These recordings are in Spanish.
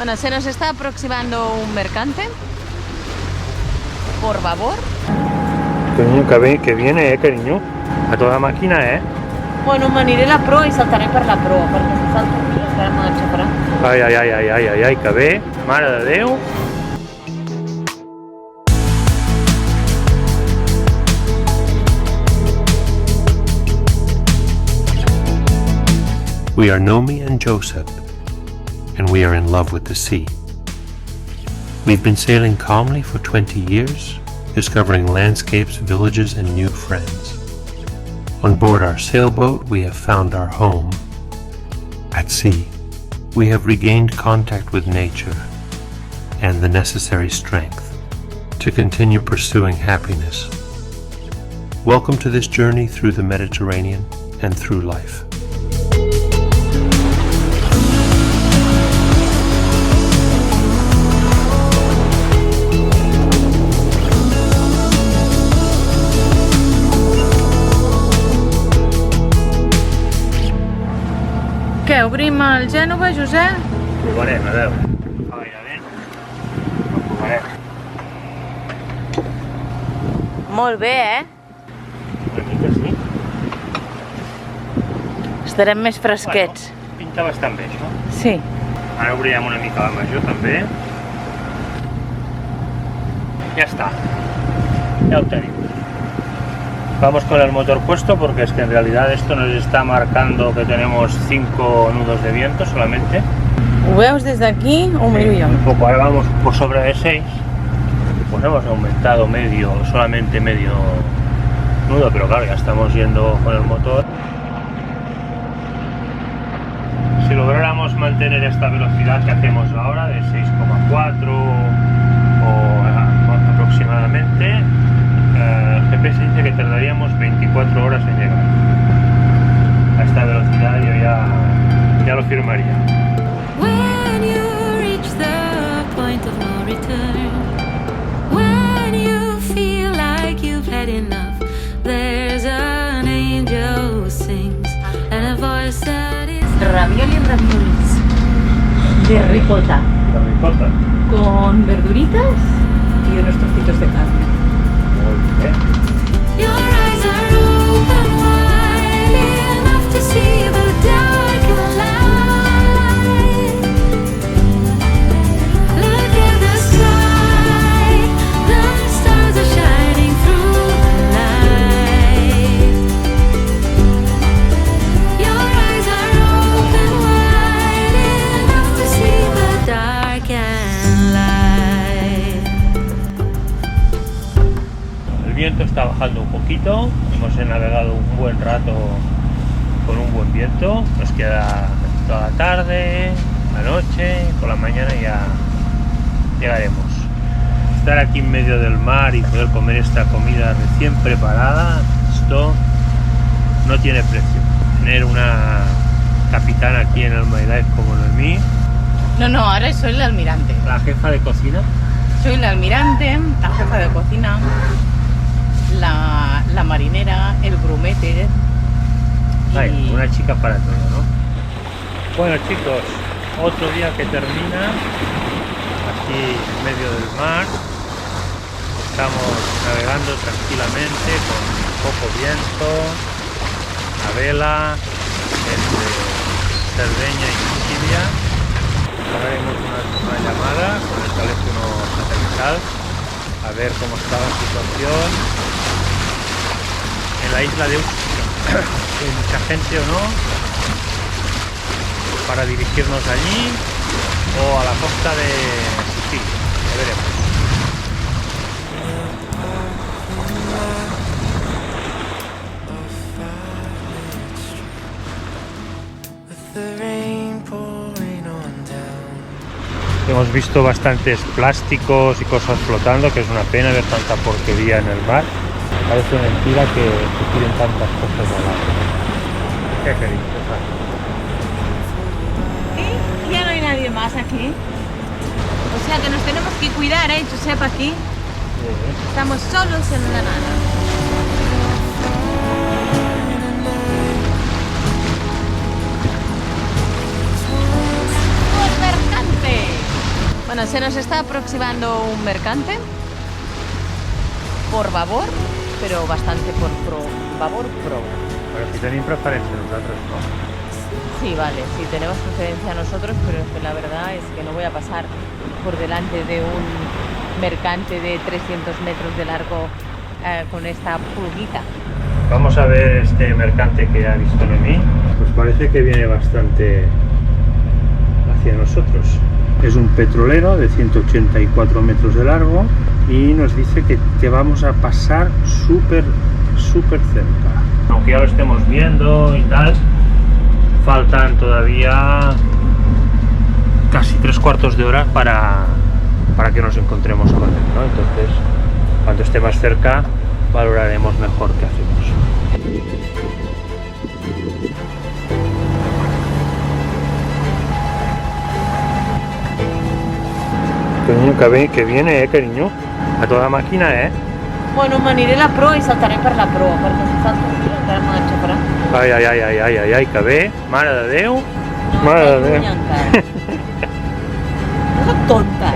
Bueno, se nos está aproximando un mercante. Por favor. Cariño, que viene, cariño. A toda máquina, Bueno, m'aniré a la Pro i saltaré per la Pro, perquè si salto aquí encara m'ho aixafarà. Ai, que bé, mare de Déu. We are Nomi and Joseph, and we are in love with the sea. We've been sailing calmly for 20 years, discovering landscapes, villages, and new friends. On board our sailboat, we have found our home. At sea, we have regained contact with nature and the necessary strength to continue pursuing happiness. Welcome to this journey through the Mediterranean and through life. Què, obrim el Gènova, Josep? Provarem, a veure. Gairebé. Ho provarem. Molt bé, Una mica sí. Estarem més fresquets. Bueno, pinta bastant bé, això. Sí. Ara obrirem una mica la major, també. Ya está. Ya ho tenim. Vamos con el motor puesto porque es que en realidad esto nos está marcando que tenemos 5 nudos de viento solamente. Ho veus des d'aquí o ho miro jo? Un poco, ahora vamos por sobre de 6. Pues hemos aumentado solamente medio nudo, pero claro, ya estamos yendo con el motor. Si lográramos mantener esta velocidad que hacemos ahora de 6,4 o aproximadamente, el GPS dice que tardaríamos 24 horas en llegar. A esta velocidad yo ya lo firmaría. When you reach the point of no return, when you feel like you've had enough, there's an angel who sings and a voice that is Ravioli en raviolis. De ricota. La ricota. Con verduritas y unos trocitos de carne. Muy bien. your eyes are open wide enough to see the dark and light. Look at the sky, the stars are shining through the light. Your eyes are open wide enough to see the dark and light. El viento está bajando un poquito, hemos navegado un buen rato con un buen viento, nos queda toda la tarde, la noche, por la mañana ya llegaremos. Estar aquí en medio del mar y poder comer esta comida recién preparada, esto no tiene precio. Tener una capitana aquí en el My Life como Noemí, No, ahora soy el almirante. la jefa de cocina. Soy el almirante, la jefa de cocina, la marinera, el grumete. Ay, una chica para todo, ¿no? Bueno, chicos, otro día que termina aquí en medio del mar. Estamos navegando tranquilamente con poco viento, a vela entre Cerdeña y Sicilia. Ahora haremos una llamada con el teléfono satelital a ver cómo está la situación en la isla de Ustica. Si hay mucha gente o no, para dirigirnos allí o a la costa de Sicilia. Ya veremos. Hemos visto bastantes plásticos y cosas flotando, que es una pena ver tanta porquería en el mar. Parece mentira que tiren tantas cosas al agua. ¿Qué queréis? ¿Y ya no hay nadie más aquí? O sea que nos tenemos que cuidar, Josep, aquí. Estamos solos en la nada. ¡Un mercante! Bueno, se nos está aproximando un mercante por babor, pero bastante por babor pro. Pero si tenéis preferencia nosotros, ¿no? Sí, vale, sí, tenemos preferencia nosotros, pero es que la verdad es que no voy a pasar por delante de un mercante de 300 metros de largo con esta pulguita. Vamos a ver este mercante que ha visto Noemí. Pues parece que viene bastante hacia nosotros. Es un petrolero de 184 metros de largo y nos dice que vamos a pasar súper cerca. Aunque ya lo estemos viendo y tal, faltan todavía casi 3/4 de hora para que nos encontremos con él, ¿no? Entonces, cuando esté más cerca, valoraremos mejor qué hacemos. Cariño, que viene, cariño? A toda máquina, Bueno, m'aniré a la pro i saltaré per la pro, perquè si salto aquí encara m'ho aixecarà. Ai, que bé, mare de Déu, No, mare de lluny Déu. encara. No soc tonta,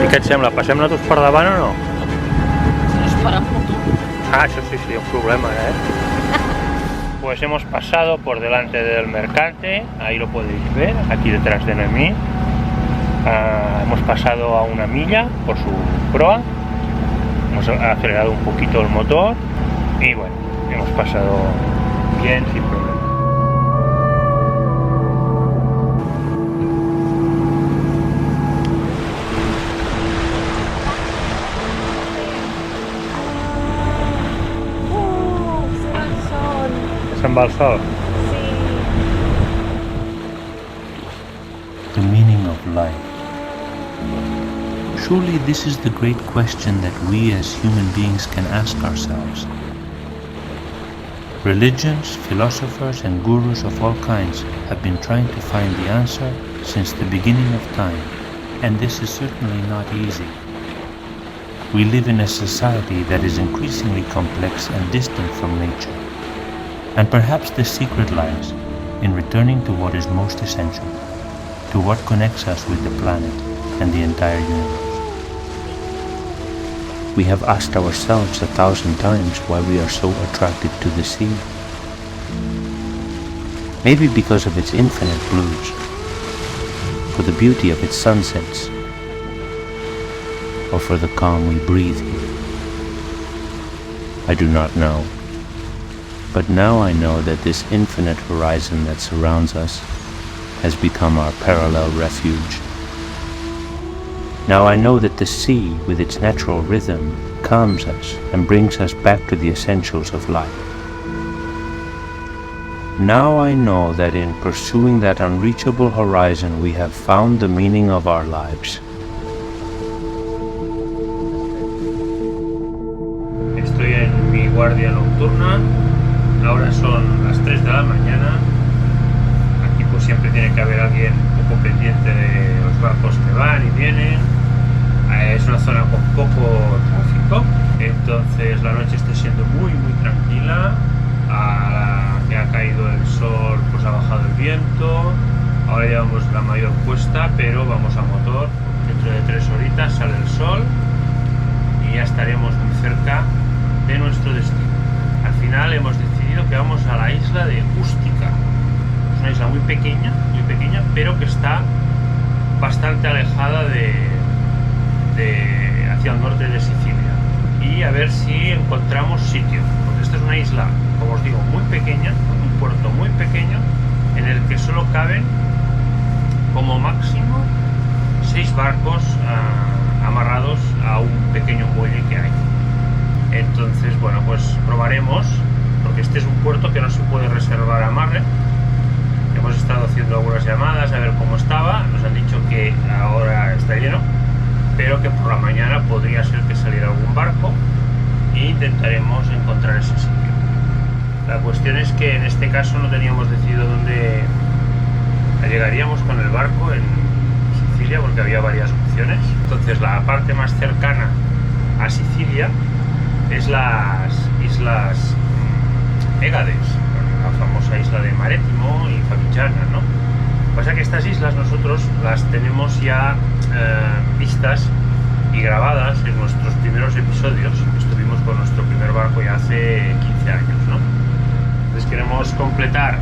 I què et sembla? Passem nosaltres per davant o no? Si no es para moto. Ah, eso sí, un problema, Pues hemos pasado por delante del mercante, ahí lo podéis ver, aquí detrás de Noemí. Hemos pasado a 1 milla por su proa, hemos acelerado un poquito el motor y bueno, hemos pasado bien, sin problema. Se va el sol. ¿Se'n va el sol? Sí. The meaning of life. Surely this is the great question that we as human beings can ask ourselves. Religions, philosophers, and gurus of all kinds have been trying to find the answer since the beginning of time, and this is certainly not easy. We live in a society that is increasingly complex and distant from nature, and perhaps the secret lies in returning to what is most essential, to what connects us with the planet and the entire universe. We have asked ourselves 1,000 times why we are so attracted to the sea. Maybe because of its infinite blues, for the beauty of its sunsets, or for the calm we breathe here. I do not know. But now I know that this infinite horizon that surrounds us has become our parallel refuge. Now I know that the sea, with its natural rhythm, calms us and brings us back to the essentials of life. Now I know that in pursuing that unreachable horizon we have found the meaning of our lives. Estoy en mi guardia nocturna, ahora son las 3 de la mañana. Aquí pues siempre tiene que haber alguien un poco pendiente de los barcos que van y vienen. Es una zona con poco tráfico, entonces la noche está siendo muy tranquila. A la que ha caído el sol pues ha bajado el viento. Ahora llevamos la mayor cuesta, pero vamos a motor. Dentro de 3 horitas sale el sol y ya estaremos muy cerca de nuestro destino. Al final hemos decidido que vamos a la isla de Ústica. Es una isla muy pequeña, pero que está bastante alejada hacia el norte de Sicilia, y a ver si encontramos sitio, porque esta es una isla, como os digo, muy pequeña, un puerto muy pequeño en el que solo caben como máximo 6 barcos amarrados a un pequeño muelle que hay. Entonces, bueno, pues probaremos, porque este es un puerto que no se puede reservar amarre. Hemos estado haciendo algunas llamadas a ver cómo estaba, nos han dicho que ahora está lleno, pero que por la mañana podría ser que saliera algún barco e intentaremos encontrar ese sitio. La cuestión es que en este caso no teníamos decidido dónde llegaríamos con el barco en Sicilia, porque había varias opciones. Entonces la parte más cercana a Sicilia es las Islas Égades, la famosa isla de Marettimo y Favignana, ¿no? Pasa que estas islas nosotros las tenemos ya vistas y grabadas en nuestros primeros episodios. Estuvimos con nuestro primer barco ya hace 15 años, ¿no? Entonces queremos completar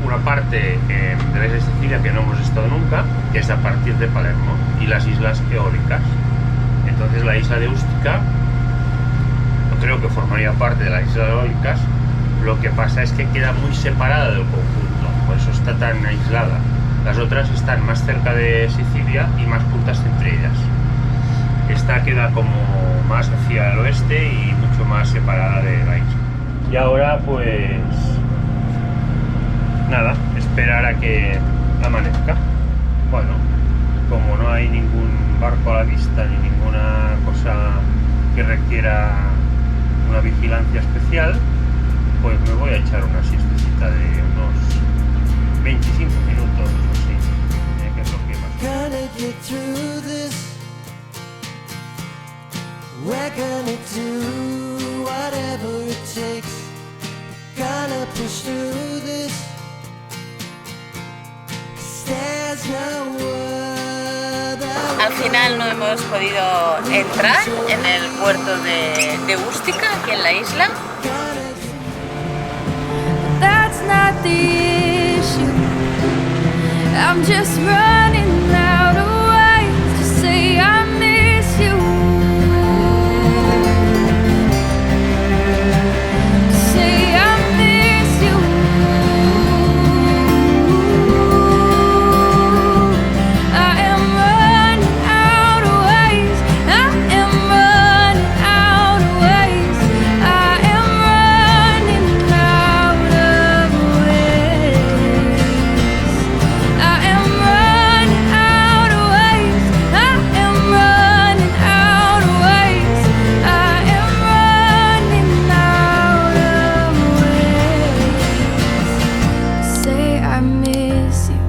una parte de la isla de Sicilia que no hemos estado nunca, que es a partir de Palermo y las islas eólicas. Entonces la isla de Ustica no creo que formaría parte de las islas eólicas. Lo que pasa es que queda muy separada del conjunto, por eso está tan aislada. Las otras están más cerca de Sicilia y más juntas entre ellas. Esta queda como más hacia el oeste y mucho más separada de la isla. Y ahora pues nada, esperar a que amanezca. Bueno, como no hay ningún barco a la vista ni ninguna cosa que requiera una vigilancia especial, pues me voy a echar una siestecita de unos 25 minutos o así, que es lo que más. Gonna get through this. We're gonna do whatever it takes. Gonna push through this. There's no other. Al final no hemos podido entrar en el puerto de Ustica, aquí en la isla. That's not the issue. I'm just running out of ways to say I miss you. To say I miss you. I am running out of ways. I am running out of ways. I am running out of ways. I am running out of ways. I am running out of ways. I am running out of ways. Say I miss you.